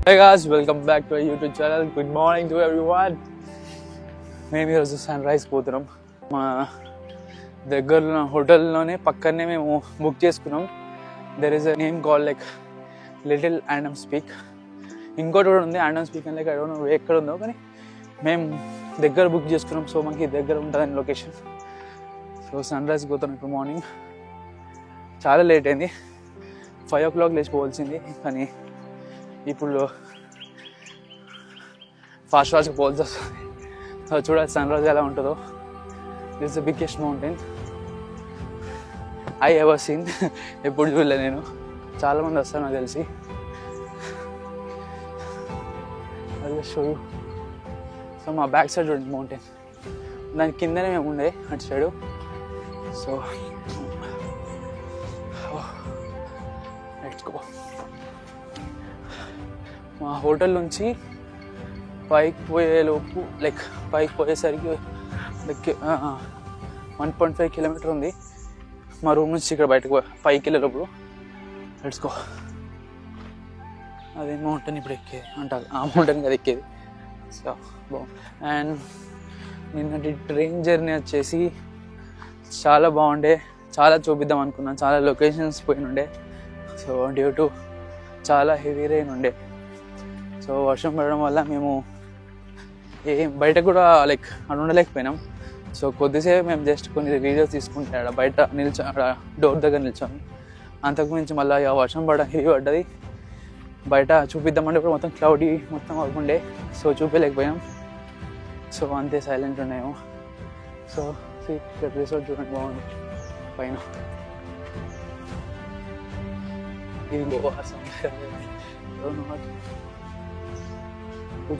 Hey guys, welcome back to our YouTube channel. Good morning to everyone. మేము ఈరోజు sun rise పోతున్నాం. మా దగ్గరలో హోటల్లోనే పక్కనే మేము బుక్ చేసుకున్నాం. There is a name call like little Adams peak. ఇంకోటి కూడా ఉంది ఆడమ్స్ పీక్ అని, లైక్ ఐ డోంట్ నో ఎక్కడ ఉందో, కానీ మేము దగ్గర బుక్ చేసుకున్నాం. సో మనకి దగ్గర ఉంటుందని లొకేషన్. సో సన్ రైజ్ పోతున్నాం ఇప్పుడు మార్నింగ్. చాలా లేట్ అయింది, 5 o'clock లేచిపోవాల్సింది, కానీ ఇప్పుడు ఫాస్ట్గా పోవాల్సి వస్తుంది. సో చూడాలి సన్ రైజ్ ఎలా ఉంటుందో. This the biggest mountain I ever seen. ఎప్పుడు చూడలే నేను. చాలామంది వస్తారు నాకు తెలిసి. అది షో యూ. సో మా బ్యాక్ సైడ్ చూడండి మౌంటైన్, దాని కిందనే మేము ఉండే అటు సైడు. So let's go. మా హోటల్ నుంచి పైకి పోయేలోపు, లైక్ పైకి పోయేసరికి లైక్ 1.5 kilometers ఉంది మా రూమ్ నుంచి ఇక్కడ బయటకు పైకి వెళ్ళేటప్పుడు. Let's go. అదే మౌంటైన్ ఇప్పుడు ఎక్కేది అంటారు, ఆ మౌంటైన్ కదా ఎక్కేది. సో బాగుంది. అండ్ నిన్నటి ట్రైన్ జర్నీ వచ్చేసి చాలా బాగుండే. చాలా చూపిద్దాం అనుకున్నాను, చాలా లొకేషన్స్ పోయినుండే. సో డ్యూ టు చాలా హెవీ రెయిన్ ఉండే. సో వర్షం పడడం వల్ల మేము బయట కూడా లైక్ అక్కడ ఉండలేకపోయినాం. సో కొద్దిసేపు మేము జస్ట్ కొన్ని వీడియోస్ తీసుకుంటే ఆడ బయట ఆడ డోర్ దగ్గర నిల్చొని. అంతకుమించి మళ్ళీ ఇక వర్షం హెవీ పడ్డది. బయట చూపిద్దామంటే కూడా మొత్తం క్లౌడీ మొత్తం అవుతుండే. సో చూపించలేకపోయాం. సో అంతే సైలెంట్ ఉన్నాయేమో. సో ఇక్కడ రిసార్ట్ చూడండి బాగుంది పైన. ఇది గోవా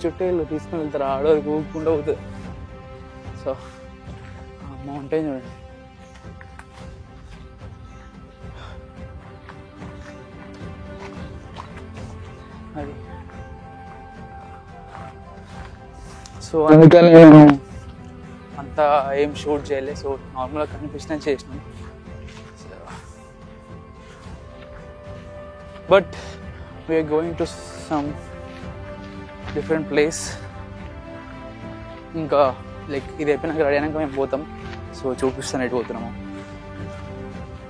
చుట్టేళ్ళు తీసుకుని వెళ్తారు, ఆడవారికి ఊపుకుంటూ పోతుంది. సో మౌంటైన్ చూడండి. అది సో అందుకని నేను అంతా ఏం షూట్ చేయలేదు. సో నార్మల్గా కనిపించినా చేసినాం. But we're going to some different place. ఇంకా లైక్ ఇది అయిపోయినాక రెడీ అయినాక మేము పోతాం. సో చూపిస్తాను ఎటు పోతున్నాము.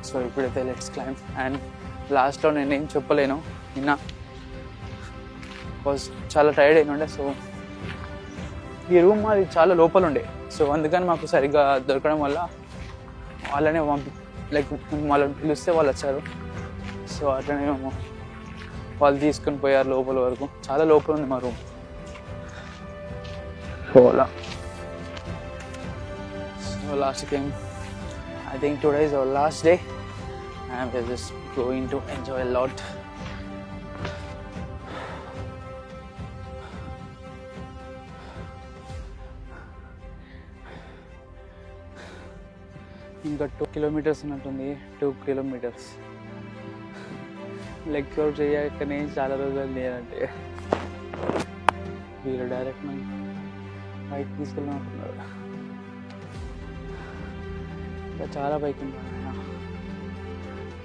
సో ఇప్పుడైతే లెట్స్ క్లైంబ్. అండ్ లాస్ట్లో నేనేం చెప్పలేను నిన్న, బికాజ్ చాలా టైర్డ్ అయిన ఉండే. సో ఈ రూమ్ అది చాలా లోపల ఉండే. సో అందుకని మాకు సరిగ్గా దొరకడం వల్ల వాళ్ళనే లైక్ వాళ్ళని పిలిస్తే వాళ్ళు వచ్చారు. సో అట్లనే మేము వాళ్ళు తీసుకుని పోయారు లోపల వరకు. చాలా లోపల ఉంది మా రూమ్. సో అలా so last game I think today is our last day and we're just going to enjoy a lot. ఇంకా 2 kilometers ఉన్నట్టుంది. 2 kilometers లెగ్ అవుట్ చేయకనే చాలా రోజులు లేదంటే వీళ్ళు డైరెక్ట్ మనం బైక్ తీసుకెళ్ళాం అనుకున్నారు. ఇంకా చాలా బైక్ ఉంటాను.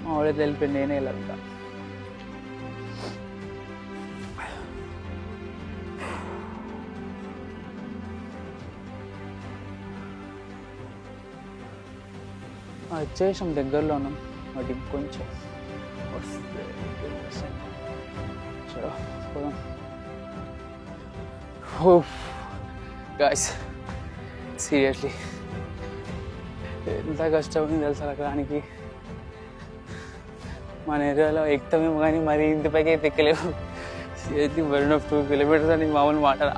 మా వాడైతే వెళ్ళిపోయింది, నేనే వెళ్ళాలి. వచ్చేసాం, దగ్గరలో ఉన్నాం. బట్ ఇంకొంచెం గాయ్స్ సీరియస్లీ ఎంత కష్టమైంది తెలుసా అక్కడానికి. మన ఏరియాలో ఎక్కుతామేమో కానీ మరి ఇంటి పైకి అయితే ఎక్కలేము. సీరియస్లీ 2 kilometers అని మామూలు మాటరా.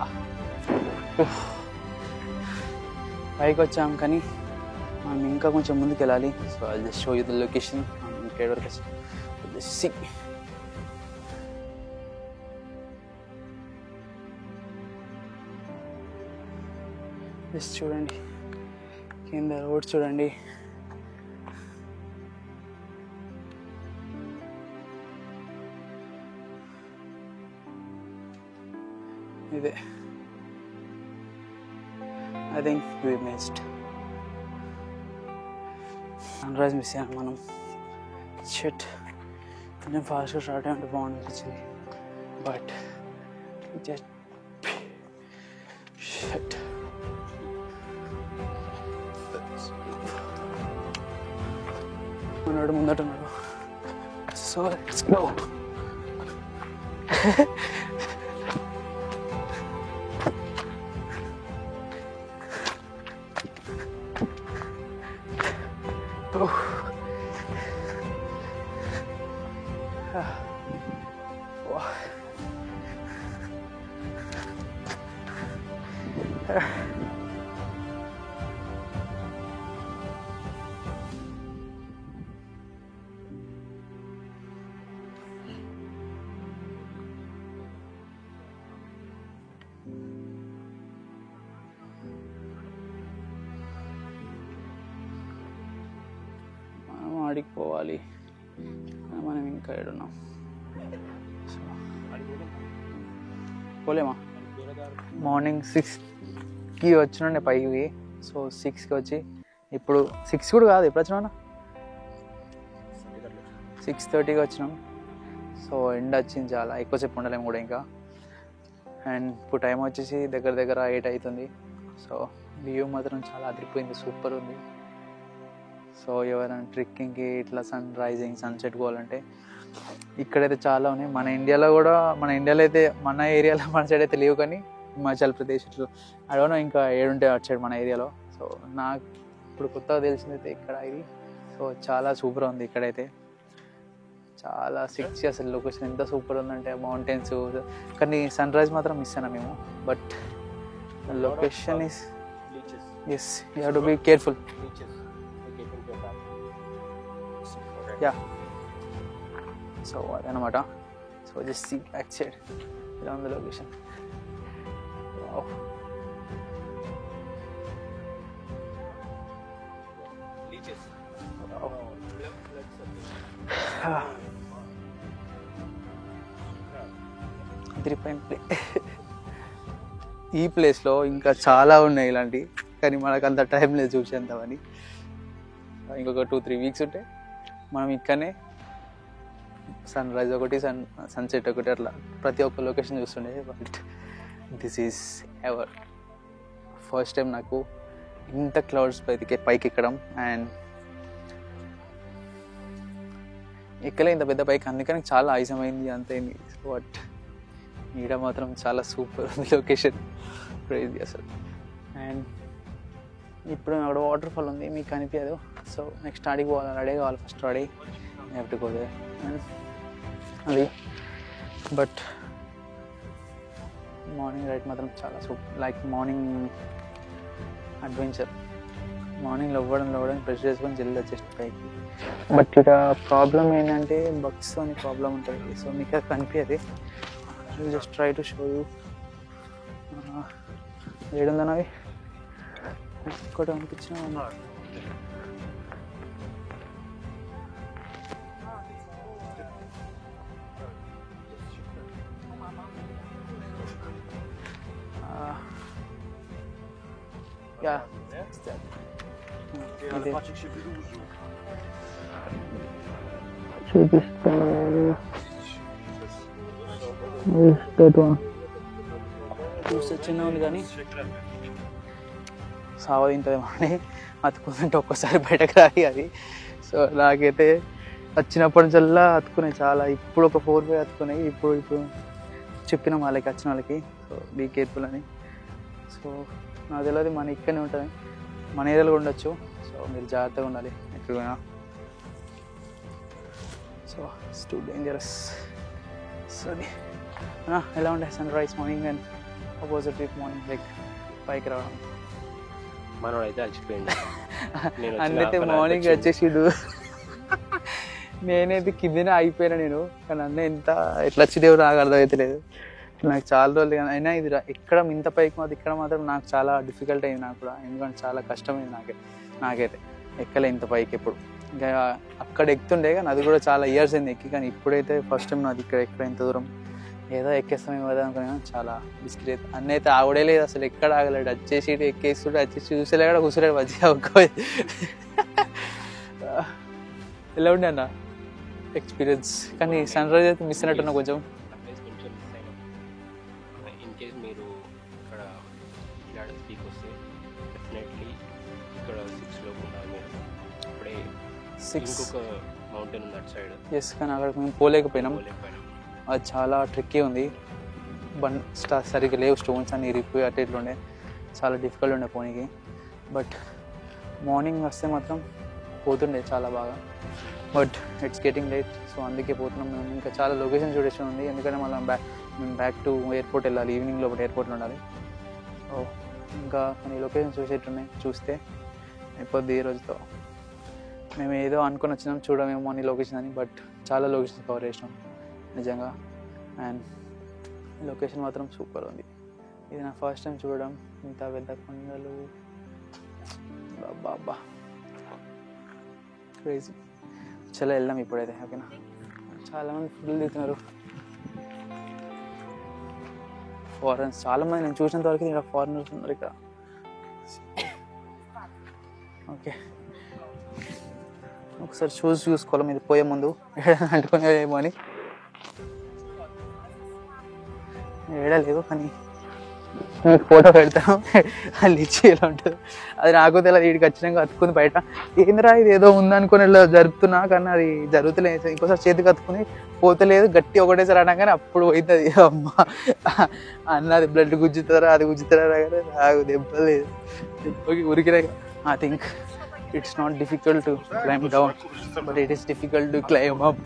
పైకి వచ్చాం కానీ మనం ఇంకా కొంచెం ముందుకు వెళ్ళాలి. So I just show you the location. ఇక్కడ వరకు సి జస్ట్ చూడండి, కింద రోడ్ చూడండి. ఇదే I think we missed sunrise. Miss అయ్యాం మనం. షిట్, కొంచెం ఫాస్ట్గా స్టార్ట్ అయ్యంటే బాగుంది వచ్చింది. But just shut. ఉన్నాడు ముందట ఉన్నాడు. So let's go. మనం ఆడికి పోవాలి, మనం ఇంకా ఏడున్నాం. పోలేమా? మార్నింగ్ 6కి వచ్చినండి పైకి. సో 6కి వచ్చి ఇప్పుడు 6 కూడా కాదు, ఎప్పుడు వచ్చినా 6:30కి వచ్చినాం. సో ఎండ వచ్చింది, చాలా ఎక్కువసేపు ఉండలేము కూడా ఇంకా. అండ్ ఇప్పుడు టైం వచ్చేసి దగ్గర దగ్గర 8 అవుతుంది. సో వ్యూ మాత్రం చాలా అదిరిపోయింది, సూపర్ ఉంది. సో ఎవరైనా ట్రెక్కింగ్కి ఇట్లా సన్ రైజింగ్ సన్సెట్ పోవాలంటే ఇక్కడైతే చాలా ఉన్నాయి. మన ఇండియాలో అయితే మన ఏరియాలో మన సైడ్ అయితే లేవు, కానీ హిమాచల్ ప్రదేశ్ ఇట్లా అడవనో ఇంకా ఏడుంటే అటు సైడ్ మన ఏరియాలో. సో నాకు ఇప్పుడు కొత్తగా తెలిసిందైతే ఇక్కడ ఇది. సో చాలా సూపర్ ఉంది ఇక్కడైతే, చాలా సిక్స్ అసలు లొకేషన్ ఎంత సూపర్ ఉందంటే మౌంటైన్స్. కానీ సన్ రైజ్ మాత్రం మిస్ అయినా మేము. But location is yes, you have to be careful. Yeah, so అదనమాట. So just see back side ఇలా ఉంది లొకేషన్. వావ్, ఈ ప్లేస్లో ఇంకా చాలా ఉన్నాయి ఇలాంటివి, కానీ మనకు అంత టైం లేదు చూసేంతమని. ఇంకొక 2-3 వీక్స్ ఉంటే మనం ఇక్కడనే సన్ రైజ్ ఒకటి సన్సెట్ ఒకటి అట్లా ప్రతి ఒక్క లొకేషన్ చూస్తుండే. But this is ever first time నాకు ఇంత క్లౌడ్స్ పైకి ఎక్కడం. అండ్ ఎక్కలే ఇంత పెద్ద పైకి, అందుకని చాలా ఆయాసమైంది అంతైంది. బట్ ఈడ మాత్రం చాలా సూపర్ ఉంది లొకేషన్, క్రేజీ అసలు. అండ్ ఇప్పుడు అక్కడ వాటర్ ఫాల్ ఉంది, మీకు కనిపించదు. సో నెక్స్ట్ ఆడికి పోవాలి, రెడీ కావాలి, first ready have to go there అది. బట్ మార్నింగ్ రైడ్ మాత్రం చాలా super, like morning adventure. Morning లేవడం బ్రష్ చేసుకొని జల్దీ వచ్చేసి పైకి. బట్ ఇక్కడ ప్రాబ్లం ఏంటంటే బగ్స్ అని ప్రాబ్లం ఉంటుంది. సో మీకు అది కనిపించదు. Just try to show you. ఏడుందన్నవి ఒక్కటి అనిపించిన చూస్తే చిన్న ఉంది కానీ సావ తింటుందేమని అతుకుందంటే ఒక్కసారి బయటకు రాలి అది. సో నాకైతే వచ్చినప్పటి నుంచల్లా అతుకున్నాయి చాలా. ఇప్పుడు ఒక 4-5 అతుకున్నాయి. ఇప్పుడు చెప్పినాం వాళ్ళకి, వచ్చిన వాళ్ళకి, సో బీ కేర్ఫుల్ అని. సో నాకు తెలియదు మన ఇక్కడనే ఉంటుంది, మన ఏరియాలో కూడా ఉండొచ్చు. సో మీరు జాగ్రత్తగా ఉండాలి ఎక్కడికైనా. So it's too dangerous. So ఎలా ఉండే sunrise morning and opposite week morning, like పైకి రావడం. మనోడైతే అలసిపోయింది. అన్నైతే మార్నింగ్ వచ్చేసిండు, నేనైతే కిందనే అయిపోయినా నేను. కానీ అన్న ఎట్లా వచ్చిదేవో నాకు అర్థమవుతలేదు. నాకు చాలా రోజులు అయినా ఇది ఎక్కడ ఇంత పైకి మాత్రం ఇక్కడ మాత్రం నాకు చాలా డిఫికల్ట్ అయింది నాకు కూడా. ఎందుకంటే చాలా కష్టమైంది నాకైతే ఎక్కలే ఇంత పైకి ఎప్పుడు. ఇంకా అక్కడ ఎక్కుతుండే కానీ అది కూడా చాలా ఇయర్స్ అయింది ఎక్కి. కానీ ఇప్పుడైతే ఫస్ట్ టైం నాది ఇక్కడ ఇంత దూరం ఏదో ఎక్కేస్తామేమో కదా అనుకున్నా. చాలా బిస్కెట్ అయితే అన్న అయితే ఆవిడే లేదు అసలు, ఎక్కడ ఆగలేడు. వచ్చేసి ఎక్కేస్తుంటే వచ్చేసి చూసేలేడు, కూర్చోలేడు మంచిగా ఒక్క. ఎలా ఉండే అన్న ఎక్స్పీరియన్స్? కానీ సన్ రైజ్ అయితే మిస్ అయినట్టున్నా కొంచెం. ఇంకొక మౌంటైన్ ఉంది అటు సైడ్. ఎస్, కానీ అక్కడికి మేము పోలేకపోయినాం. అది చాలా ట్రిక్కీ ఉంది. సరిగ్గా లేవు, స్టోన్స్ అన్ని ఇరిగిపోయి అటు ఇట్లా ఉండే, చాలా డిఫికల్ట్ ఉండే పోనీకి. బట్ మార్నింగ్ వస్తే మాత్రం పోతుండే చాలా బాగా. But it's getting late, so అందుకే పోతున్నాం మేము. ఇంకా చాలా లొకేషన్ చూడేసి ఉంది, ఎందుకంటే మళ్ళీ మేము బ్యాక్ టు ఎయిర్పోర్ట్ వెళ్ళాలి. ఈవినింగ్ లోపల ఎయిర్పోర్ట్లో ఉండాలి. సో ఇంకా కొన్ని లొకేషన్ చూసేట్టున్నాయి, చూస్తే అయిపోద్ది ఈ రోజుతో. మేము ఏదో అనుకుని వచ్చినాం చూడమేమో అని లొకేషన్ అని, బట్ చాలా లొకేషన్స్ కవర్ చేసినాం నిజంగా. అండ్ లొకేషన్ మాత్రం సూపర్ ఉంది. ఇది నా ఫస్ట్ టైం చూడడం, ఇంత పెద్ద కొండలు, బాబా క్రేజీ. చాలా వెళ్దాం ఇప్పుడైతే, ఓకేనా? చాలామంది ఫుడ్లు దిగుతున్నారు, ఫారెన్స్ చాలామంది. నేను చూసినంత వరకు ఇక్కడ ఫారినర్స్ ఉన్నారు ఇక్కడ. ఓకే, ఒకసారి చూసుకోవాలి మీరు పోయే ముందు అంటుకునేమో అని. ఏడలేదు, కానీ ఫోటో పెడతాను, అది ఇచ్చి ఎలా ఉంటుంది అది నాకు తెలియదు. వీడికి వచ్చినాక అతుక్కుని బయట ఏంద్రా ఇది ఏదో ఉందనుకుని ఇలా జరుపుతున్నా, కానీ అది జరుగుతలేదు. ఇంకోసారి చేతికి అతుక్కుని పోతలేదు, గట్టి ఒకటేసారి అనగానే అప్పుడు పోయింది అది. అమ్మ అన్నది బ్లడ్ గుజ్జుతారా, అది గుజ్జుతారా, నాకు దెబ్బలేదు, దెబ్బకి ఉరికినా. I think it's not difficult to climb down, but it is difficult to climb up.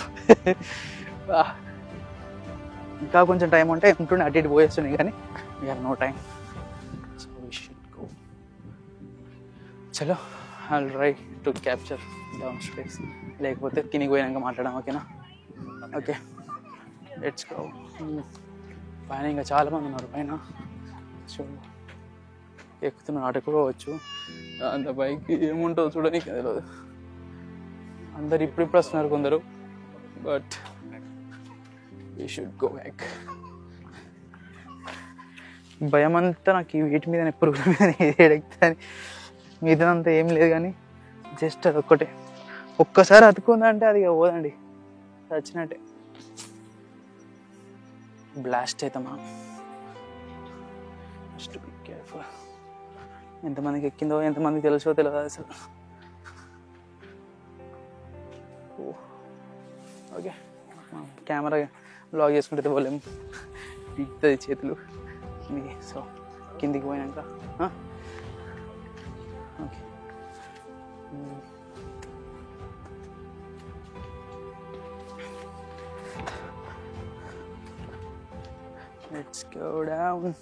ఇంకా కొంచెం టైం ఉంటే ఉంటుండే, అటు ఇటు పోయేస్తున్నాయి, కానీ we have no time, so we should go. చలో, I'll try to capture downstairs, లేకపోతే కిందికి పోయినాక మాట్లాడడం, ఓకేనా? Okay, let's go. పైన ఇంకా చాలామంది ఉన్నారు, పైన చూడండి ఎక్కుతున్న ఆట కూడా వచ్చు. అంత పైకి ఏముంటుందో చూడడానికి తెలియదు. అందరు ఇప్పుడు వస్తున్నారు కొందరు, but we should go back. భయం అంతా నాకు ఈ వీటి మీద, పురుగుల మీద ఏడెక్కుతుంది, మీదంతా ఏం లేదు. కానీ జస్ట్ అది ఒక్కటే, ఒక్కసారి అతుకుందంటే అది పోదండి, వచ్చినట్టే. బ్లాస్ట్ అవుతామా, జస్ట్ బీ కేర్ఫుల్. ఎంతమందికి ఎక్కిందో ఎంతమందికి తెలుసో తెలియదు అసలు. ఓకే, కెమెరా బ్లాగ్ చేసుకుంటే పోలేము, పీకుతుంది చేతులు. సో కిందికి పోయినాక ఓకే. Let's go down.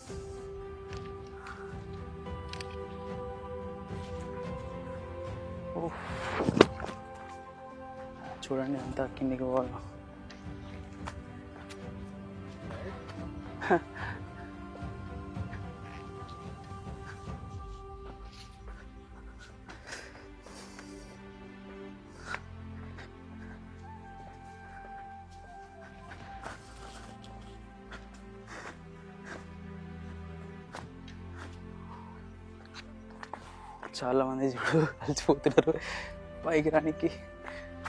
చూడండి అంతా కిందికి పోవాలి. చాలామంది చూడు కలిసిపోతున్నారు పైకి రానికి,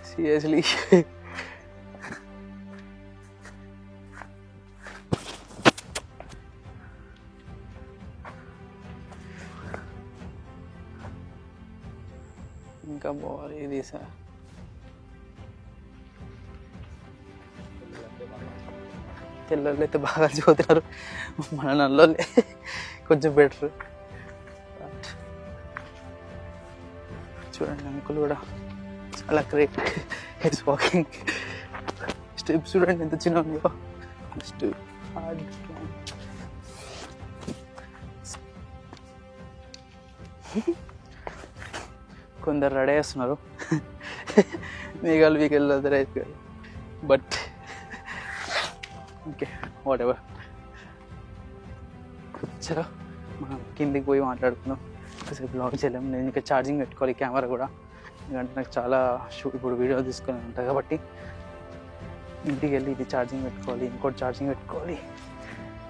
సీరియస్లీ. ఇంకా పోవాలి ఇది సార్. తెల్లోళ్ళు అయితే బాగా చదువుతున్నారు, మన నల్లోళ్ళే కొంచెం బెటర్. చూడండి అంకుల్ కూడా చాలా గ్రేట్, ఇట్స్ వాకింగ్. స్టెప్స్ చూడండి ఎంత చిన్న ఉందో, జస్ట్ హార్డ్. కొందరు రెడీ చేస్తున్నారు, మేఘాలు వీకెళ్ళి, బట్ ఓకే వాట్ ఎవర్. చలో మనం కిందికి పోయి మాట్లాడుకుందాం. అసలు బ్లాగ్ చేయలేము, నేను ఇంకా ఛార్జింగ్ పెట్టుకోవాలి కెమెరా కూడా, ఎందుకంటే నాకు చాలా ఇప్పుడు వీడియో తీసుకొని ఉంటాయి కాబట్టి ఇంటికి వెళ్ళి ఇది ఛార్జింగ్ పెట్టుకోవాలి, ఇంకోటి ఛార్జింగ్ పెట్టుకోవాలి.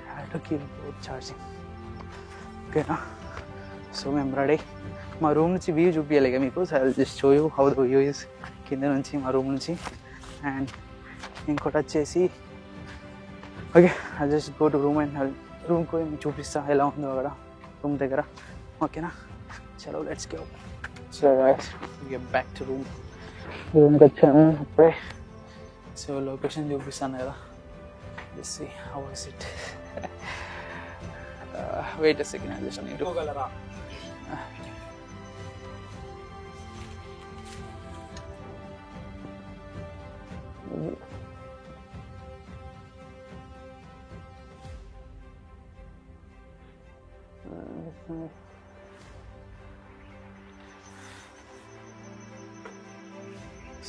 Have to keep both charging, ఓకేనా? సో మేము రెడీ. మా రూమ్ నుంచి వ్యూ చూపించాలి ఇక మీకు. So I will just show you how the view is కింద నుంచి, మా రూమ్ నుంచి. అండ్ ఇంకోటి వచ్చేసి okay, I just go to room and రూమ్కి పోయి మీకు చూపిస్తా ఎలా ఉందో అక్కడ రూమ్ దగ్గర, ఓకేనా? చలో let's go. So guys we are back to room. రూమ్కి వచ్చాము అప్పుడే. సో లొకేషన్ చూపిస్తాను కదా, see how is it. Wait a second, I just need to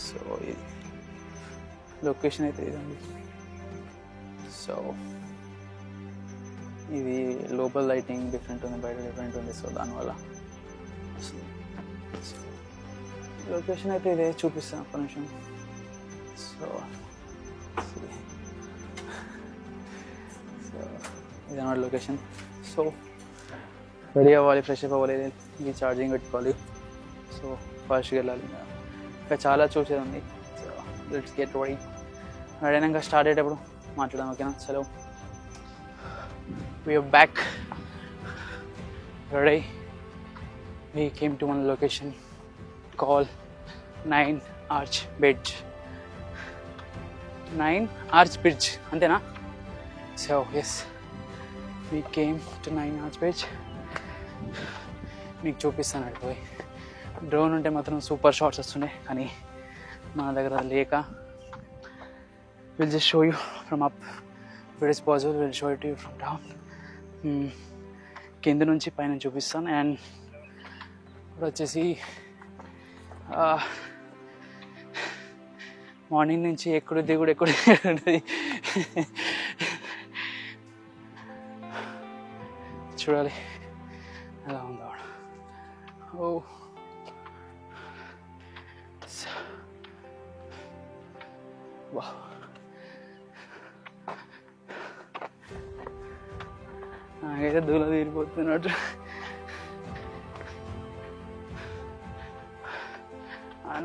so location అయితే ఇదండి. సో ఇది లోపల లైటింగ్ డిఫరెంట్ ఉంది, బయట డిఫరెంట్ ఉంది, సో దానివల్ల లొకేషన్ అయితే ఇదే చూపిస్తాను ఒక్క నిమిషం. సో ఇదన్నమాట లొకేషన్. సో రెడీ అవ్వాలి, ఫ్రెష్ అప్ అవ్వాలి, ఇది ఛార్జింగ్ పెట్టుకోవాలి. సో ఫాస్ట్గా వెళ్ళాలి, ఇంకా చాలా చూసేది ఉంది. So let's get ready. Ready అయినాక స్టార్ట్ అయ్యేటప్పుడు మాట్లాడదాం, ఓకేనా? చలో, we are back. Ready? We came to one location called 9 Arch Bridge. 9 Arch Bridge, antena? So yes, we came to 9 Arch Bridge. మీకు చూపిస్తాను అడిపోయి. డ్రోన్ ఉంటే మాత్రం సూపర్ షాట్స్ వస్తుండే, కానీ మన దగ్గర లేక will just show you from up. If it is possible will show it you from down. కింద నుంచి పైన చూపిస్తాను. అండ్ ఇప్పుడు వచ్చేసి మార్నింగ్ నుంచి ఎక్కడు దిగుడు ఉంటుంది. చూడాలి ఎలా ఉందో. ఓ వా, నాకైతే దూల తీరిపోతున్నట్టు.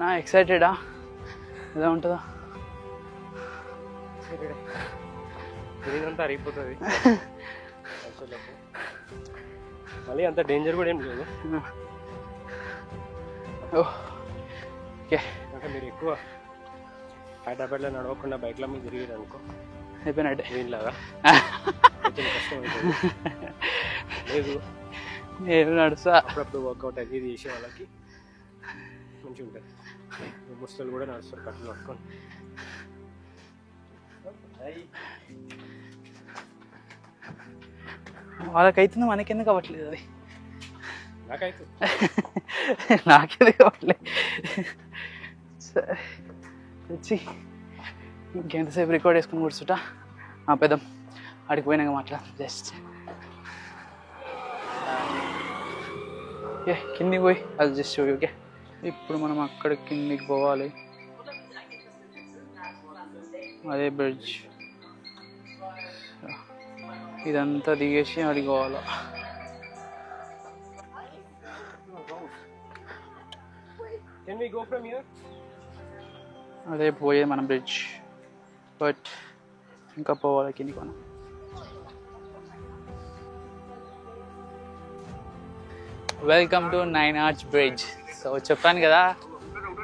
నా ఎక్సైటెడా, ఎలా ఉంటుందా? ఇదంతా అరిగిపోతుంది. మళ్ళీ అంత డేంజర్ కూడా ఏం లేదు. ఓకే, అంటే మీరు ఎక్కువ హైదరాబాద్లో నడవకుండా బైక్లో మీద తిరిగారు అనుకో, అయిపోయినట్టే దీనిలాగా కొంచెం కష్టం అవుతుంది. లేదు, నేను నడుస్తా. అప్పుడప్పుడు వర్కౌట్ అది చేసే వాళ్ళకి మంచిగా ఉంటుంది. ముసలు కూడా నడుస్తారు కట్టలు పట్టుకొని. వాళ్ళకైతుంది, మనకెందుకు అవ్వట్లేదు? అది నాకైతే నాకెందుకు అవ్వట్లేదు? సరే వచ్చి ఇంకెంతసేపు రికార్డ్ వేసుకుని కూర్చుంటా. పెద్దాం అడిగి పోయినాక మాట్లాడదాం. జస్ట్ ఓకే, కిందికి పోయి అది జస్ట్ ఓకే. ఇప్పుడు మనం అక్కడ కిందికి పోవాలి, అదే బ్రిడ్జ్. ఇదంతా దిగేసి అడిగోవాలి. అదే పోయేది మన బ్రిడ్జ్, బట్ ఇంకా పోవాలి కిందికి మనం. Welcome to 9 Arch Bridge. So చెప్పాను కదా,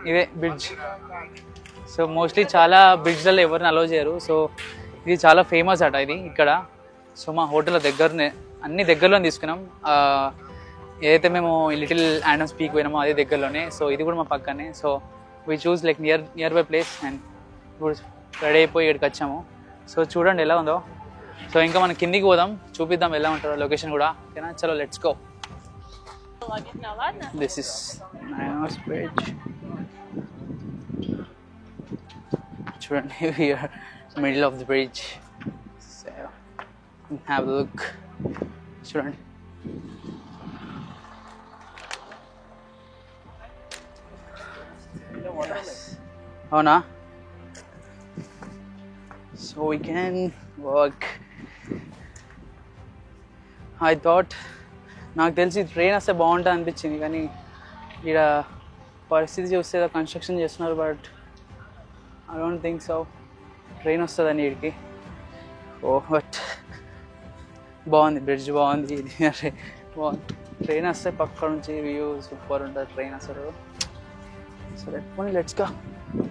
ఇదే బ్రిడ్జ్. సో మోస్ట్లీ చాలా బ్రిడ్జ్లలో ఎవరిని అలో చేయరు. సో ఇది చాలా ఫేమస్ అట ఇది ఇక్కడ. సో మా హోటల్ దగ్గరనే, అన్ని దగ్గరలో తీసుకున్నాం. ఏదైతే మేము లిటిల్ ఆడమ్స్ పీక్ పోయినామో అదే దగ్గరలోనే. సో ఇది కూడా మా పక్కనే. So we choose like near by place. And ఇప్పుడు రెడీ అయిపోయి ఇక్కడికి వచ్చాము. సో చూడండి ఎలా ఉందో. సో ఇంకా మనం కిందికి పోదాం, చూపిద్దాం ఎలా ఉంటుందో లొకేషన్ కూడా, ఓకేనా? చలో let's go. This is 9 Arch Bridge. Children, we are middle of the bridge. So have a look. Children. Oh no. So we can walk. I thought, నాకు తెలిసి ట్రైన్ వస్తే బాగుంటుంది అనిపించింది, కానీ ఇక్కడ పరిస్థితి చూస్తే కన్స్ట్రక్షన్ చేస్తున్నారు. But I don't think so train వస్తుందని ఇక్కడికి. బట్ బాగుంది, బ్రిడ్జ్ బాగుంది, ఇది బాగుంది. ట్రైన్ వస్తే పక్క నుంచి వ్యూ సూపర్ ఉంటుంది. ట్రైన్ అసలు So let's go.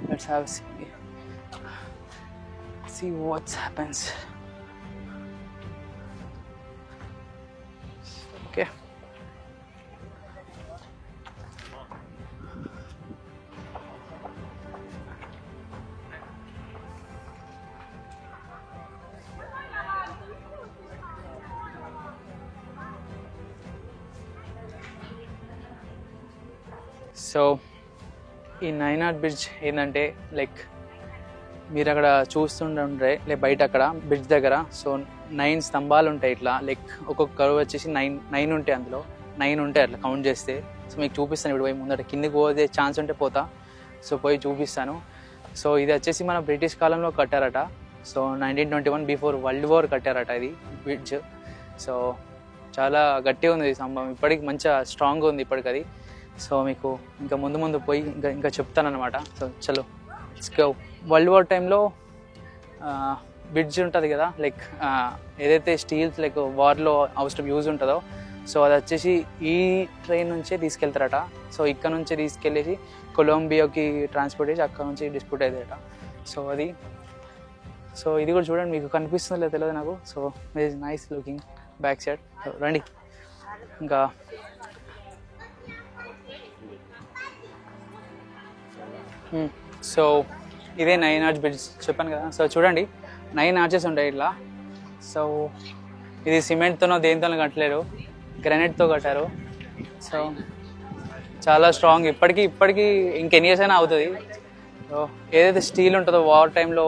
Let's have a see what happens. Okay. So ఈ నైనాడ్ బ్రిడ్జ్ ఏంటంటే లైక్ మీరు అక్కడ చూస్తుండే లైక్ బయట అక్కడ బ్రిడ్జ్ దగ్గర సో 9 స్తంభాలు ఉంటాయి ఇట్లా లైక్ ఒక్కొక్క కరువు వచ్చేసి 9 ఉంటాయి, అందులో 9 ఉంటాయి అట్లా కౌంట్ చేస్తే. సో మీకు చూపిస్తాను ఇప్పుడు పోయి ముందట కిందికి పోతే ఛాన్స్ ఉంటే పోతా, సో పోయి చూపిస్తాను. సో ఇది వచ్చేసి మన బ్రిటిష్ కాలంలో కట్టారట. సో 1921 బిఫోర్ వరల్డ్ వార్ కట్టారట ఇది బ్రిడ్జ్. సో చాలా గట్టిగా ఉంది ఈ స్తంభం, ఇప్పటికి మంచిగా స్ట్రాంగ్గా ఉంది ఇప్పటికి అది. సో మీకు ఇంకా ముందు పోయి ఇంకా చెప్తానమాట. సో చలో వరల్డ్ వార్ టైంలో బ్రిడ్జ్ ఉంటుంది కదా లైక్ ఏదైతే స్టీల్స్ లైక్ వార్లో అవసరం యూజ్ ఉంటుందో సో అది వచ్చేసి ఈ ట్రైన్ నుంచే తీసుకెళ్తారట. సో ఇక్కడ నుంచే తీసుకెళ్ళేసి కొలంబియాకి ట్రాన్స్పోర్ట్ చేసి అక్కడ నుంచి డిస్ప్యూట్ అవుతాయట. సో ఇది కూడా చూడండి, మీకు కనిపిస్తుందో లేదో తెలియదు నాకు. So it is nice looking back side. రండి ఇంకా సో ఇదే 9 ఆర్చ్ బ్రిడ్జ్ చెప్పాను కదా. సో చూడండి 9 ఆర్చెస్ ఉంటాయి ఇట్లా. సో ఇది సిమెంట్తోనో దేనితోనో కట్టలేరు, గ్రానైట్తో కట్టారు. సో చాలా స్ట్రాంగ్, ఇప్పటికీ ఇంకెన్ని ఇయర్స్ అయినా అవుతుంది. సో ఏదైతే స్టీల్ ఉంటుందో వార్ టైంలో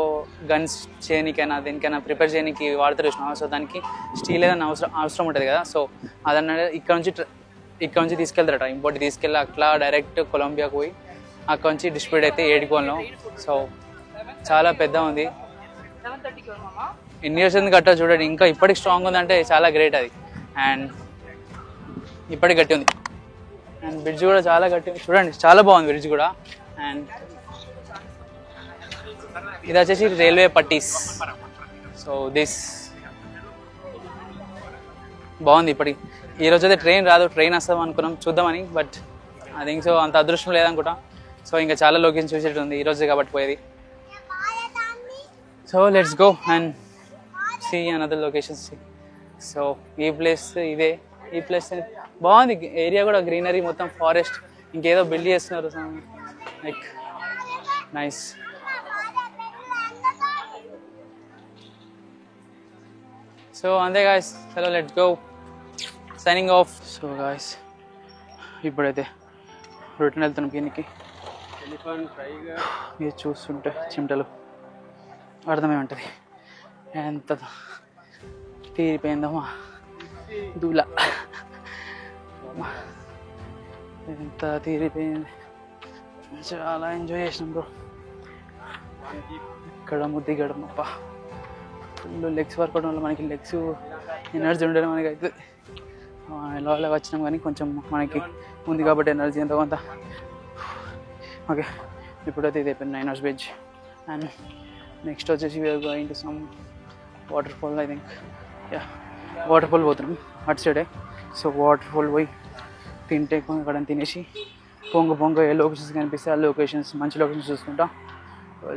గన్స్ చేయడానికైనా దేనికైనా ప్రిపేర్ చేయడానికి వాడతారు చూసినా. సో దానికి స్టీల్ ఏదైనా అవసరం ఉంటుంది కదా. సో అదన్న ఇక్కడ నుంచి తీసుకెళ్తారట, ఇంపోర్ట్ తీసుకెళ్ళి అట్లా డైరెక్ట్ కొలంబియాకు పోయి అక్కడ నుంచి డిస్ట్రిబ్యూట్ అయితే ఏడుకోవాలో. సో చాలా పెద్ద ఉంది, ఎన్ని ఇయర్స్ ఎందుకు కట్టా చూడండి, ఇంకా ఇప్పటికి స్ట్రాంగ్ ఉందంటే చాలా గ్రేట్ అది. అండ్ ఇప్పటికి గట్టి ఉంది. అండ్ బ్రిడ్జ్ కూడా చాలా గట్టి చూడండి, చాలా బాగుంది బ్రిడ్జ్ కూడా. అండ్ ఇది వచ్చేసి రైల్వే పట్టీస్. సో దిస్ బాగుంది. ఇప్పటికి ఈరోజు అయితే ట్రైన్ రాదు, ట్రైన్ వస్తాం అనుకున్నాం చూద్దామని, బట్ ఐ థింక్ సో అంత అదృష్టం లేదనుకుంటా. సో ఇంకా చాలా లొకేషన్ చూసేది ఉంది ఈరోజు కాబట్టి పోయేది. So let's go and see another locations. So ఈ ప్లేస్ ఇదే, ఈ ప్లేస్ బాగుంది, ఏరియా కూడా గ్రీనరీ మొత్తం ఫారెస్ట్, ఇంకేదో బిల్డ్ చేస్తున్నారు లైక్ నైస్. సో అంతే గాయస్, చలో let's go, signing off. So guys ఇప్పుడైతే రిటర్న్ వెళ్తున్నాం కిందికి. మీరు చూస్తుంటే చిమటలు అర్థమై ఉంటుంది ఎంత తీరిపోయిందమ్మా దూల, ఎంత తీరిపోయింది. చాలా ఎంజాయ్ చేసినాం బ్రో. ఇక్కడ దిగడం ఫుల్ లెగ్స్ వర్కౌట్ వల్ల మనకి లెగ్స్ ఎనర్జీ ఉండడం మనకి అవుతుంది. ఎలా వచ్చినాం కానీ కొంచెం మనకి ఉంది కాబట్టి ఎనర్జీ ఎంతో కొంత. ఓకే ఇప్పుడైతే ఇది అయిపోయింది 9 ఆర్చ్ బ్రిడ్జ్. అండ్ నెక్స్ట్ వచ్చేసి we're going to some waterfall. I think yeah waterfall పోతున్నాం అటు సైడే. సో వాటర్ ఫాల్ పోయి తింటే అక్కడ తినేసి పొంగ ఏ లొకేషన్స్ కనిపిస్తే ఆ లొకేషన్స్ మంచి లొకేషన్స్ చూసుకుంటా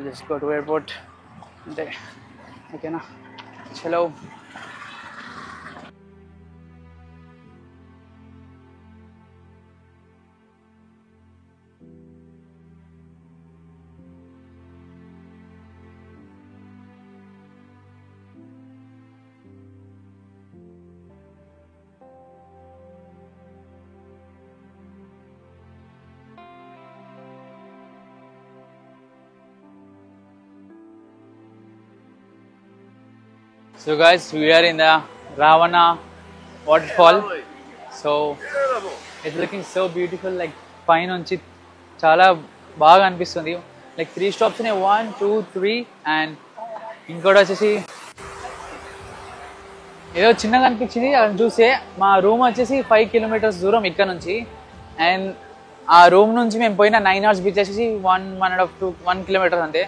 జస్ట్ గో టు ఎయిర్పోర్ట్ అంతే. ఓకేనా, చలో. So guys, we are in the Ravana waterfall. So it's looking so beautiful. Like పైన నుంచి చాలా బాగా అనిపిస్తుంది. లైక్ 3 stops ఉన్నాయి, 1 2 3. అండ్ ఇంకోటి వచ్చేసి ఏదో చిన్నగా అనిపించింది అది చూస్తే. మా రూమ్ వచ్చేసి 5 kilometers దూరం ఇక్కడ నుంచి. అండ్ ఆ రూమ్ నుంచి మేము పోయిన 9 ఆర్చ్ బీచ్ వచ్చేసి 1 kilometer అంతే.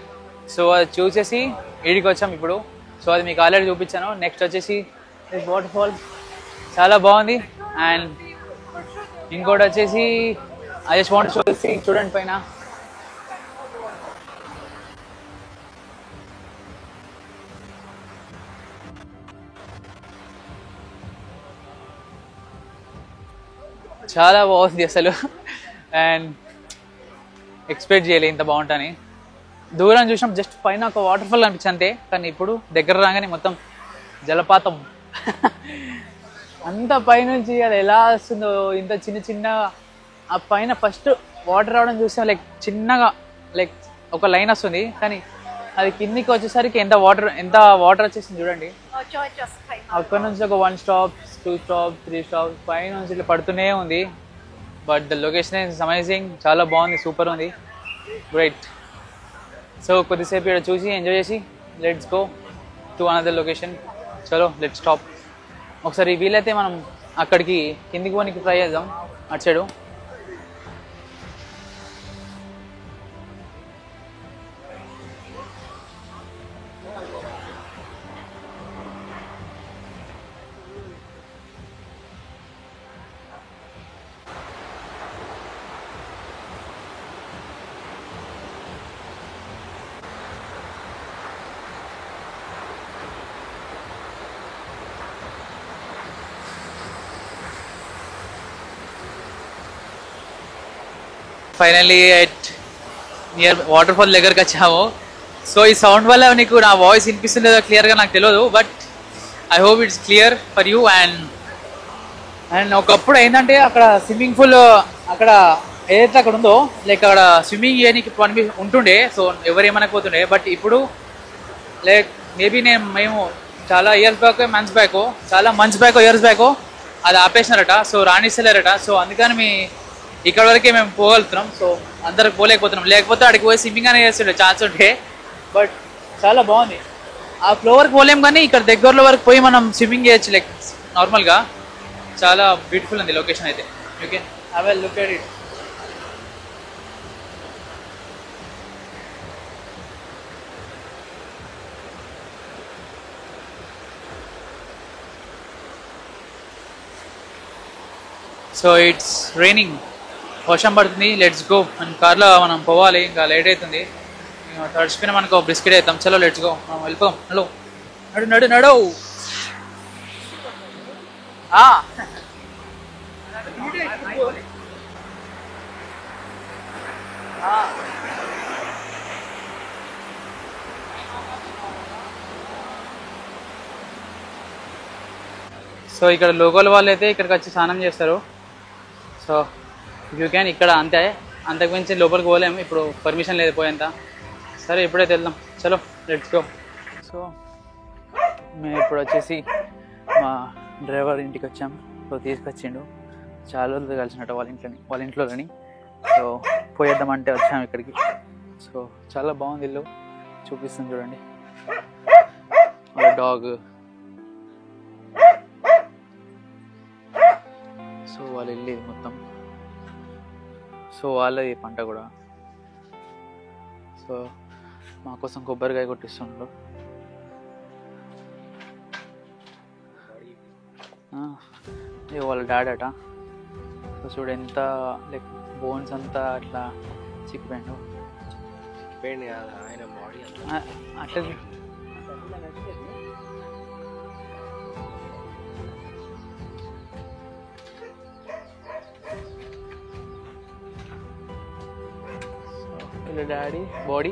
సో అది చూసేసి ఈడికి వచ్చాం ఇప్పుడు. సో అది మీకు ఆల్రెడీ చూపించాను. నెక్స్ట్ వచ్చేసి వాటర్ ఫాల్ చాలా బాగుంది. అండ్ ఇంకోటి వచ్చేసి I just want show this thing. చూడండి పైన చాలా బాగుంది అసలు. అండ్ ఎక్స్పెక్ట్ చేయలేదు ఇంత బాగుంటుందని. దూరం చూసినాం, జస్ట్ పైన ఒక వాటర్ ఫాల్ అనిపించింది అంతే. కానీ ఇప్పుడు దగ్గర రాగానే మొత్తం జలపాతం. అంత పైనుంచి అది ఎలా వస్తుందో, ఇంత చిన్న చిన్న ఆ పైన ఫస్ట్ వాటర్ రావడం చూస్తే లైక్ చిన్నగా లైక్ ఒక లైన్ వస్తుంది, కానీ అది కిందికి వచ్చేసరికి ఎంత వాటర్ వచ్చేసింది చూడండి. అక్కడ నుంచి ఒక 1 స్టాప్ 2 స్టాప్ 3 స్టాప్ పైన నుంచి ఇట్లా పడుతూనే ఉంది. But the location is amazing, చాలా బాగుంది, సూపర్ ఉంది, గ్రేట్. సో కొద్దిసేపు ఇక్కడ చూసి ఎంజాయ్ చేసి let's go to another location. చలో లెట్స్ స్టాప్. ఒకసారి వీలైతే మనం అక్కడికి కిందికి పోనీకి ట్రై చేద్దాం, అటు side. Finally at near water fall దగ్గరకు వచ్చాము. సో ఈ సౌండ్ వల్ల నీకు నా వాయిస్ వినిపిస్తుందో క్లియర్గా నాకు తెలియదు, but I hope it's clear for you. And ఒకప్పుడు ఏంటంటే అక్కడ స్విమ్మింగ్ పూల్ అక్కడ ఏదైతే అక్కడ ఉందో లైక్ అక్కడ స్విమ్మింగ్ చేయడానికి ఉంటుండే, సో ఎవరు ఏమనకపోతుండే. బట్ ఇప్పుడు లైక్ మేబీ మేము చాలా ఇయర్స్ బ్యాక్ అది ఆపేసినారట, సో రాణిస్తలేరట. సో అందుకని ఇక్కడ వరకే మేము పోగలుగుతున్నాం. సో అందరికి పోలేకపోతున్నాం, లేకపోతే అక్కడికి పోయి స్విమ్మింగ్ అనేది చేస్తుండే ఛాన్స్ ఉంటే. బట్ చాలా బాగుంది. ఆ ఫ్లోవర్కి పోలేం, కానీ ఇక్కడ దగ్గరలో వరకు పోయి మనం స్విమ్మింగ్ చేయొచ్చు లైక్ నార్మల్గా. చాలా బ్యూటిఫుల్ ఉంది లొకేషన్ అయితే. You can have a look at it. So it's raining, వర్షం పడుతుంది. Let's go. అండ్ కార్లో మనం పోవాలి, ఇంకా లేట్ అవుతుంది. తడిచిపోయినా మనకు బిస్కెట్ అవుతాం. చలో లెట్స్ గో, మనం వెళ్ళిపోదాం. హలో నడు నడు నడు. సో ఇక్కడ లోకల్ వాళ్ళు అయితే ఇక్కడికి వచ్చి స్నానం చేస్తారు. సో యూ క్యాన్ ఇక్కడ అంతే, అంతకుమించి లోపలికి పోలేము, ఇప్పుడు పర్మిషన్ లేదు పోయేంత. సరే ఇప్పుడైతే వెళ్దాం, చలో లెట్స్ గో. సో మేము ఇప్పుడు వచ్చేసి మా డ్రైవర్ ఇంటికి వచ్చాం. సో తీసుకొచ్చిండు, చాలా రోజులు కలిసినట్టు వాళ్ళ ఇంట్లోని. సో పోయేద్దామంటే వచ్చాము ఇక్కడికి. సో చాలా బాగుంది ఇల్లు, చూపిస్తుంది చూడండి. వాళ్ళ డాగ్, సో వాళ్ళ ఇల్లు ఇది మొత్తం. సో వాళ్ళది పంట కూడా. సో మా కోసం కొబ్బరికాయ కొట్టిస్తుండ్రు. వాళ్ళ డాడీ అట. సో చూడు ఎంత లైక్ బోన్స్ అంతా అట్లా చిక్కిపోయిండు. ఆయన బాడీ అట్లా డాడీ బాడీ.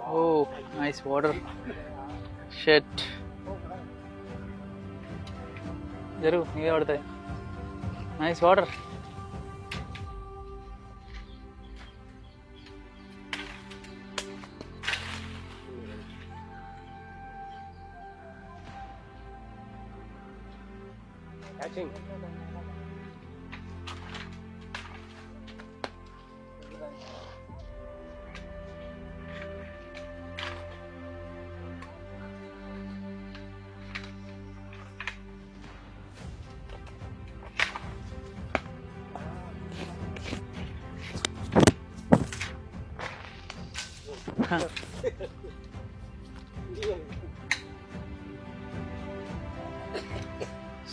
ఓ నైస్ వాటర్. షెట్ జరుగు, నీవే పడతాయి. Nice water. క్యాచింగ్.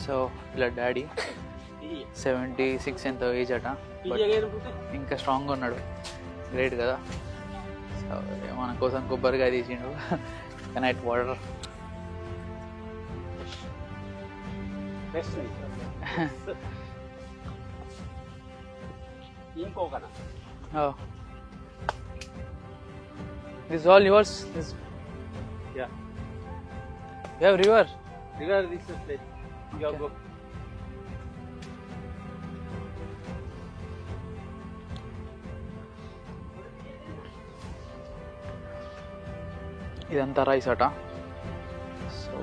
సో ఇలా డాడీ 76 ఎంతో ఏజ్ అట, బట్ ఇంకా స్ట్రాంగ్గా ఉన్నాడు. గ్రేట్ కదా. సో మన కోసం కొబ్బరికాయ తీసిండు. Night water. King coconut. Oh. This is all yours? This... Yeah. You have river? River, this is place. You have go. ఇదంతా రైస్ అట. సో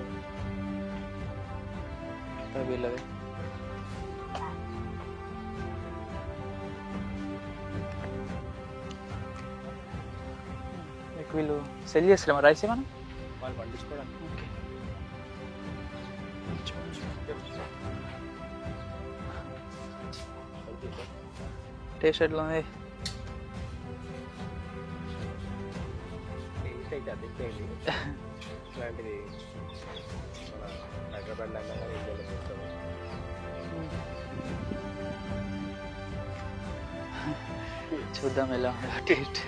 వీళ్ళది మీకు వీళ్ళు సెల్ చేస్తారేమో రైస్ ఏమన్నా వాళ్ళు పండించుకోవడానికి. ఓకే. టేస్ట్ ఎట్లా ఉంది? టేస్ట్ అయితే అదిపోయింది. ఇట్లాంటిది మన హైదరాబాద్ లంగా ఇండియాలో చేస్తాము. చూద్దాం ఎలా ఉందో టేస్ట్.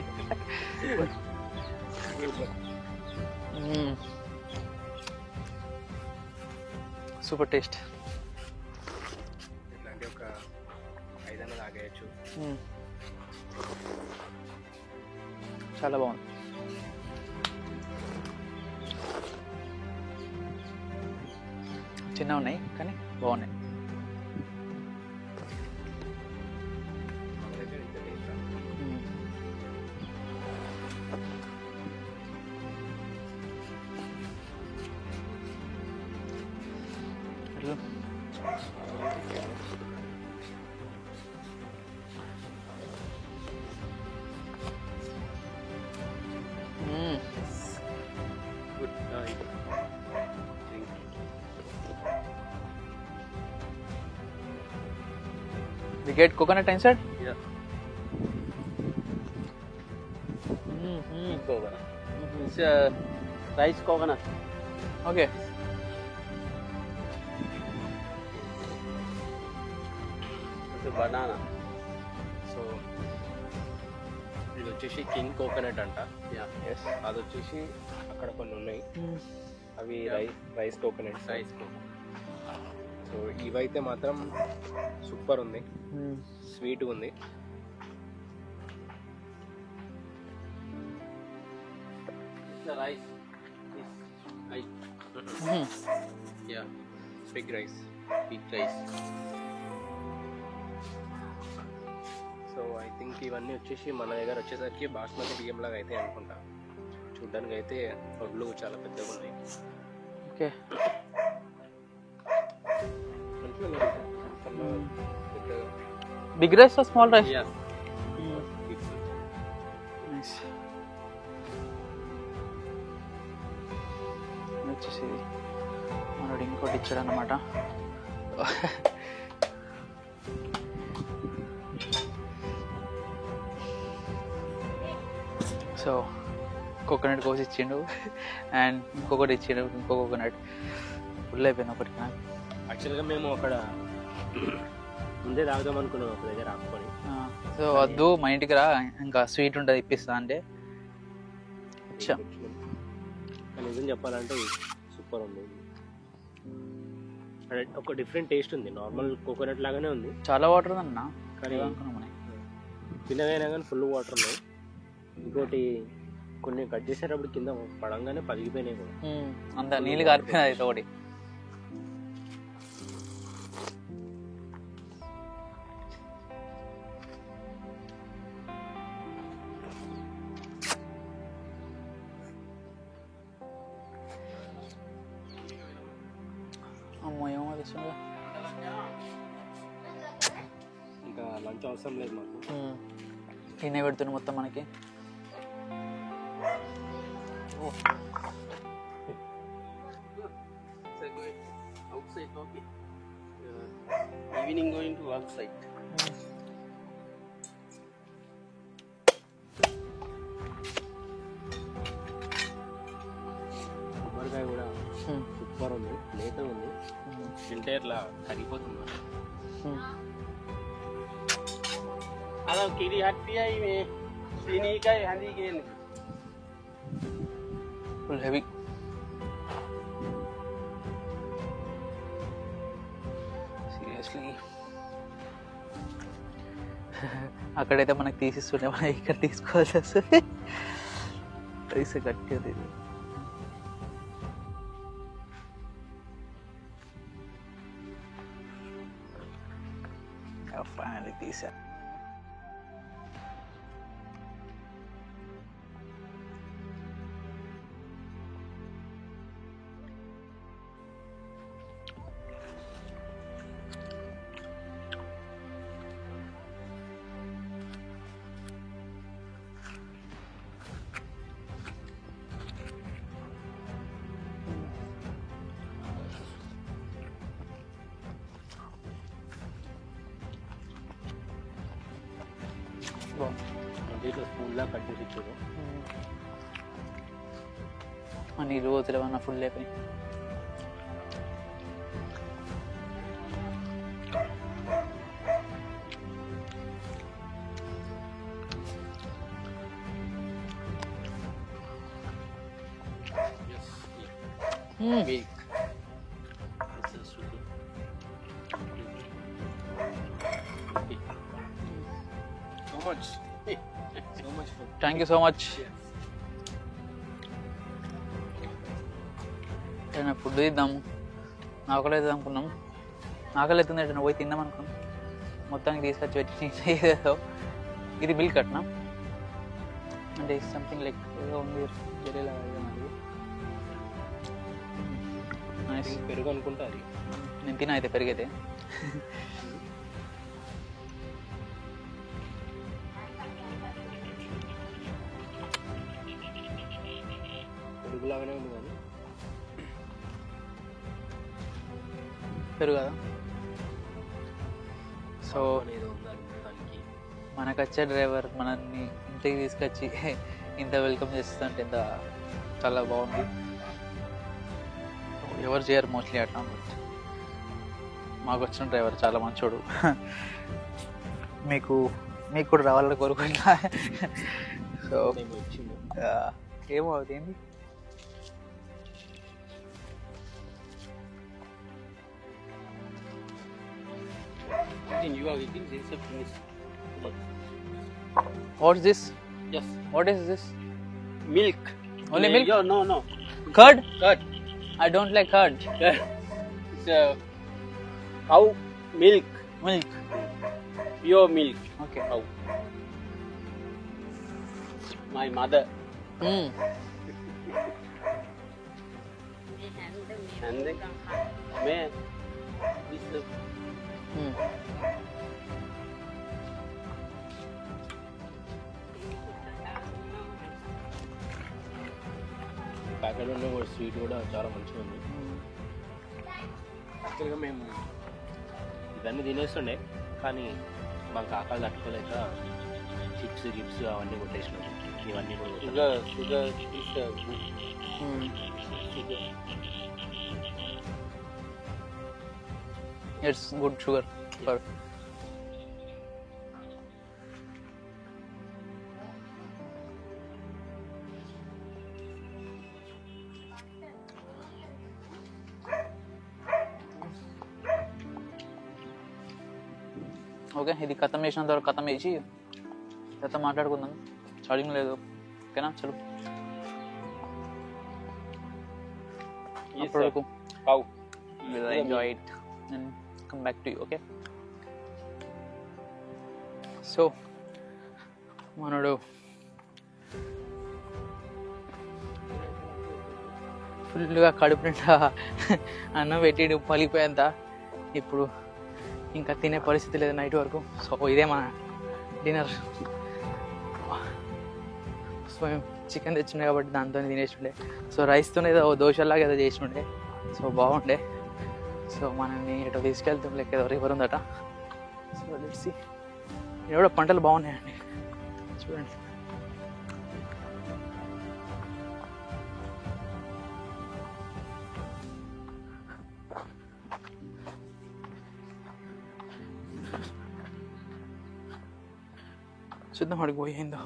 Super taste. ఇట్లాంటి ఒక 5 అన్న తాగేయచ్చు. చాలా బాగుంది. చిన్న ఉన్నాయి కానీ బాగున్నాయి. మన దగ్గర ఇంత టేస్ట్ రాదు. Good. Drink. We get coconut inside? Yeah. Coconut. It's rice coconut. Okay. It's a banana. So ఇది వచ్చేసి కింగ్ కోకోనట్ అంట. ఎస్, అది వచ్చేసి అక్కడ కొన్ని ఉన్నాయి. అవి రైస్ కోకోనట్. సో ఇవైతే మాత్రం సూపర్ ఉంది, స్వీట్ ఉంది. Big rice. So I think ఇవన్నీ వచ్చేసి మన దగ్గర వచ్చేసరికి బాస్మతి బియ్యం లాగా అయితే అనుకుంటా. చూడ్డానికి అయితే ఒడ్లు చాలా పెద్దగా ఉన్నాయి. Okay. Big rice or small rice? Nice. వచ్చేసి మనోడు ఇంకోటి ఇచ్చాడు అన్నమాట. సో కోకోనట్ కోసి ఇచ్చిండు అండ్ ఇంకొకటి ఇచ్చిండు, ఇంకో కోకోనట్. ఫుల్ అయిపోయింది ఒకటి. యాక్చువల్గా మేము అక్కడ ముందే తాగుదాం అనుకున్నాం ఒక దగ్గర ఆపుకొని. సో వద్దు మా ఇంటికి రా, ఇంకా స్వీట్ ఉంటుంది ఇప్పిస్తా అంటే వచ్చా. నిజం చెప్పాలంటే సూపర్ ఉంది. ఒక డిఫరెంట్ టేస్ట్ ఉంది. నార్మల్ కోకోనట్ లాగానే ఉంది. చాలా వాటర్ ఉందన్న కానీ చిన్నగైనా కానీ ఫుల్ వాటర్ ఉన్నాయి. ఇంకోటి కొన్ని కట్ చేసేటప్పుడు కింద పడంగానే పగిలిపోయినాయి కూడా. అంత నీళ్ళు కారిపోయినాయి అయితే ఒకటి. అమ్మో ఏమో తెచ్చిందా. ఇంకా లంచ్ అవసరం లేదు మాకు. తినే పెడుతుంది మొత్తం మనకి. Evening going to work site. కొబ్బరికాయ కూడా సూపర్ ఉంది, లేత ఉంది. తింటే ఇట్లా కరిగిపోతుంది. అలా కిరి హట్టి అవి తినీకాయ హందికి ఫుల్ హెవీ. సీరియస్లీ అక్కడైతే మనకు తీసిస్తుండే, మనం ఇక్కడ తీసుకోవాల్సి వస్తుంది. పైసా కట్టేది ఫైనల్లీ తీసా. దీంట్లో స్పూన్లా కట్ చేసి ఇచ్చారు. నీళ్ళు పోతులేవన్నా ఫుల్ అయిపోయి. Thank you so much. ఏదైనా ఫుడ్ తిద్దాము, ఆకలి అవుతుంది అనుకున్నాం. ఆకలి అవుతుంది అంటే పోయి తిందాం అనుకున్నాం. మొత్తానికి తీసుకొచ్చి పెట్టి ఏదో ఇది బిల్ కట్టినా అంటే సంథింగ్ లైక్ ఏదో ఉంది జరీలా. పెరుగు అనుకుంటా అది. నేను తిన అయితే పెరిగైతే. పెరుగులాగానే ఉంది కానీ పెరుగు కదా. సో ఏదో దానికి మనకు వచ్చే డ్రైవర్ మనల్ని ఇంటికి తీసుకొచ్చి ఇంత వెల్కమ్ చేస్తుంటే ఇంత చాలా బాగుంది. ఎవరు చేయరు మోస్ట్లీ అట్లా, బట్ మాకు వచ్చిన డ్రైవర్ చాలా మంచోడు. మీకు కూడా రావాలని కోరుకుంటా. సో ఏమో ఏంది you are eating this is finish. what's this? Yes. What is this? Milk. Only milk? No. Curd? Curd. I don't like curd. It's cow milk. Milk. Pure milk. Okay. Cow. My mother. And then मैं this packet ఉన్న కూడా sweet కూడా చాలా మంచిగా ఉంది. యాక్చువల్గా మేము ఇవన్నీ తినేస్తుండే కానీ మాకు ఆకలి తట్టుకోలేక చిప్స్ గిప్స్ అవన్నీ కొట్టేసినాం. ఇవన్నీ కూడా sugar It's good sugar. For okay, ఇది ఖతం చేసినంత వరకు ఖతం చేసి తర్వాత మాట్లాడుకుందాం. ఛార్జింగ్ లేదు, ఓకేనా? చలో అప్పటివరకు we'll enjoy it and come back to you, okay? So మనడు ఫుల్గా కడుపు నిండా అన్నం పెట్టి పలిపోయేంత ఇప్పుడు ఇంకా తినే పరిస్థితి లేదు నైట్ వరకు. సో ఇదే మన డిన్నర్. సో చికెన్ తెచ్చిండే కాబట్టి దాంతో తినేసిండే. సో రైస్తోనే ఏదో దోశలాగా ఏదో చేసిండే. సో బాగుండే. సో మనల్ని ఎటో తీసుకెళ్తాం లెక్క ఏదో రివర్ ఉందట. So let's see. ఇక్కడ కూడా పంటలు బాగున్నాయండి చూడండి. చూద్దాం అడిగి పోయిందో.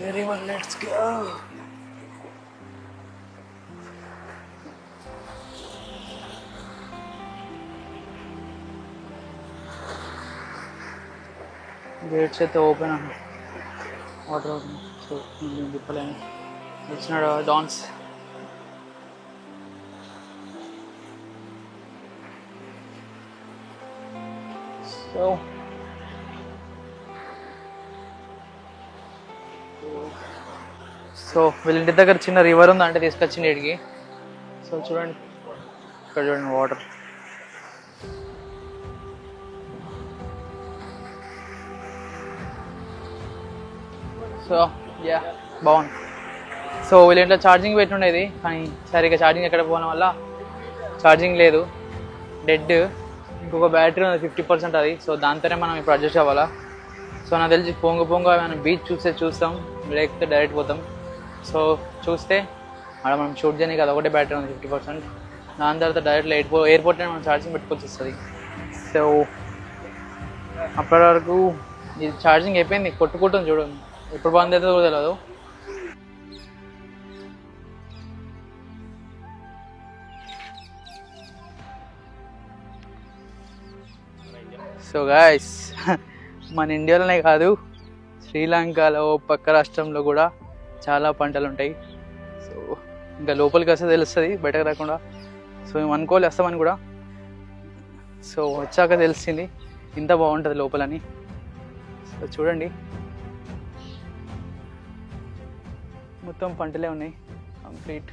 Very well, let's go. Gates అయితే ఓపెన్ అన్న వాటర్ అవుతుంది సో నేను తిప్పలేను వచ్చినాడు డాన్స్ సో వీళ్ళ ఇంటి దగ్గర చిన్న రివర్ ఉంది అంటే తీసుకొచ్చింది ఇడికి సో చూడండి ఇక్కడ చూడండి వాటర్ సో యా బాగుంది సో వీళ్ళ ఇంట్లో ఛార్జింగ్ పెట్టి ఉండేది కానీ సరిగ్గా ఛార్జింగ్ ఎక్కడ పోవడం వల్ల ఛార్జింగ్ లేదు డెడ్ ఇంకొక బ్యాటరీ ఉంది 50% అది సో దాంతోనే మనం ఇప్పుడు అడ్జస్ట్ అవ్వాలా సో నాకు తెలిసి పొంగ మనం బీచ్ చూస్తాం లేకపోతే డైరెక్ట్ పోతాం సో చూస్తే అక్కడ మనం షూట్ చేయడానికి అది ఒకటే బ్యాటరీ ఉంది 50%. దాని తర్వాత డైరెక్ట్ ఎయిర్పోర్ట్లోనే మనం ఛార్జింగ్ పెట్టుకోవచ్చు వస్తుంది. సో అప్పటి వరకు ఇది ఛార్జింగ్ అయిపోయింది కొట్టుకుంటుంది చూడండి ఎప్పుడు బంద్ అవుతుందో కూడా తెలియదు. సో గాయస్ మన ఇండియాలోనే కాదు శ్రీలంకలో పక్క రాష్ట్రంలో కూడా చాలా పంటలు ఉంటాయి. సో ఇంకా లోపలికి వస్తే తెలుస్తుంది బయటకు రాకుండా. సో మేము అనుకోవాలి వస్తామని కూడా. సో వచ్చాక తెలిసింది ఇంత బాగుంటుంది లోపలని. సో చూడండి మొత్తం పంటలే ఉన్నాయి కంప్లీట్.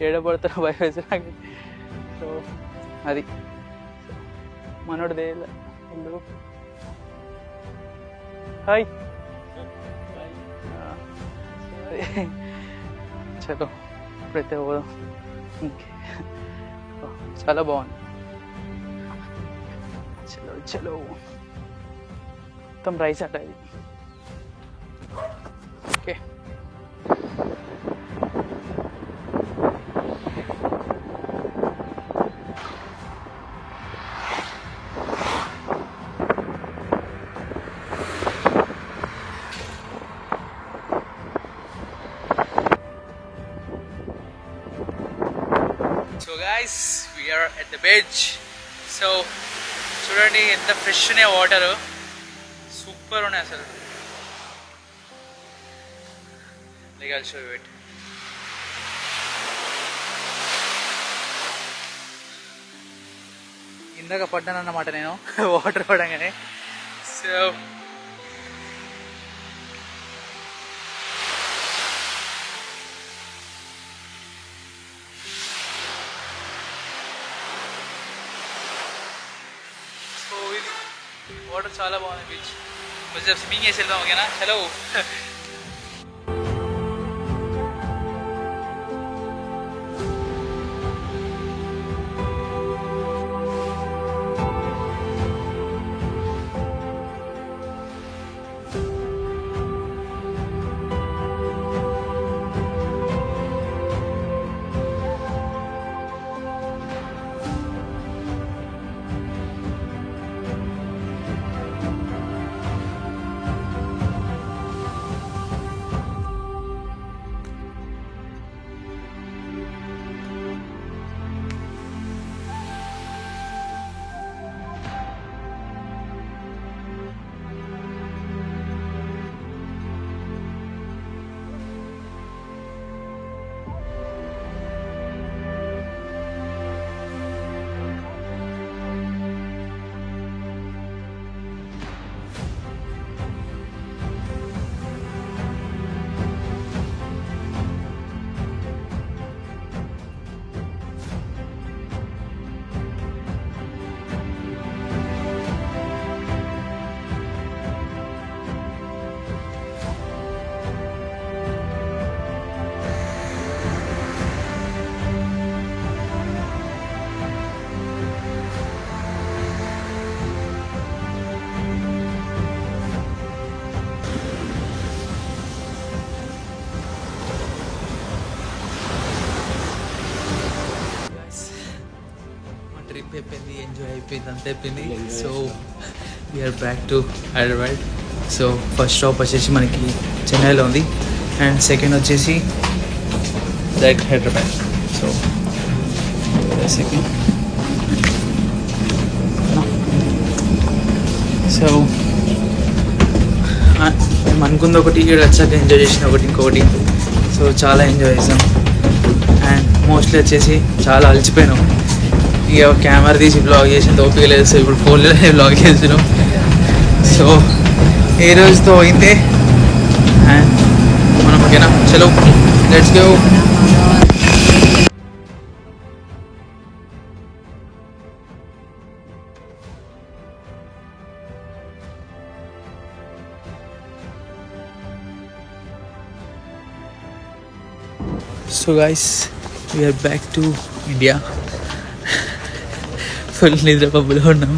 ఏడబడుతున్న భయం వేసి నాకు. సో అది మనోడిదే ఇల్లు. హాయ్ చలో ఇప్పుడైతే పోదాం. చాలా బాగుంది. చలో చలో మొత్తం రైస్ అట ఇది. Okay so guys we're at the beach. So చూడండి ఎంత ఫ్రెష్ ఉన్నాయి వాటర్, సూపర్ ఉన్నాయి అసలు. Like I'll show you it. ఇందాక పడ్డానన్నమాట నేను వాటర్ పడంగానే. సో వాటర్ చాలా బాగుంది బీచ్. కొంచెం స్విమ్మింగ్ చేసి వెళ్దాం ఓకేనా. హలో ట్రిప్ అయిపోయింది, ఎంజాయ్ అయిపోయింది, అంత అయిపోయింది. So we're back to Hyderabad. So first stop వచ్చేసి మనకి చెన్నైలో ఉంది అండ్ సెకండ్ వచ్చేసి direct Hyderabad. So second so మేము అనుకుంది ఒకటి, ఇక్కడ వచ్చాక ఎంజాయ్ చేసిన ఒకటి ఇంకొకటి. సో చాలా ఎంజాయ్ చేసాం అండ్ మోస్ట్లీ వచ్చేసి చాలా అలసిపోయినాం. ఇక కెమెరా తీసి బ్లాగ్ చేసిన ఓపిక లేదు. సో ఇప్పుడు ఫోన్లో బ్లాగ్ చేస్తున్నాం. సో ఏ రోజుతో అయిందే అండ్ మనం ఓకేనా, చలో let's go. So guys, we are back to India. Full నిద్ర పబ్బులో ఉన్నాం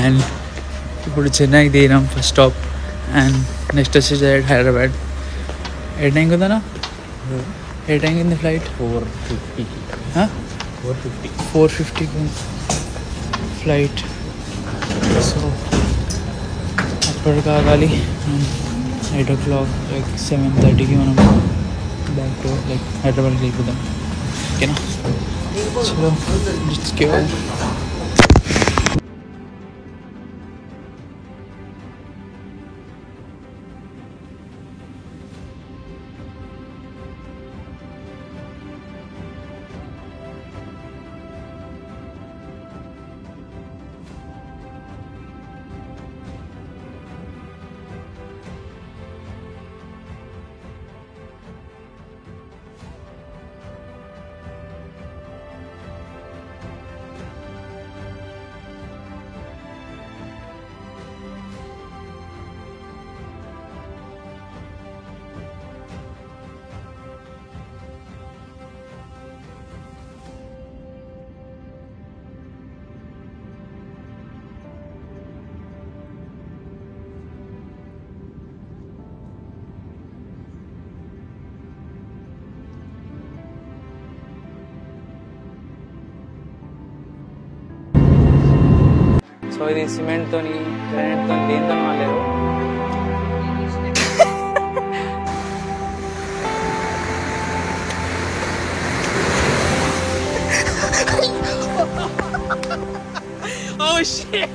అండ్ ఇప్పుడు చెన్నైకి దిగినాం ఫస్ట్ స్టాప్ అండ్ నెక్స్ట్ వచ్చేసి హైదరాబాద్. ఏ టైంకి ఉందన్నా? ఏ టైంకి ఉంది ఫ్లైట్? 4:50కి ఫ్లైట్. సో అప్పటికి కాగాలి. 8 o'clock లైక్ 7:30కి మనం బ్యాక్ టు లైక్ హైదరాబాద్కి వెళ్ళిపోదాం. ఓకేనా, చలో లెట్స్ గో. సో ఇది సిమెంట్తో గ్రానైట్తో దేంతో వాళ్ళేరు. Oh shit!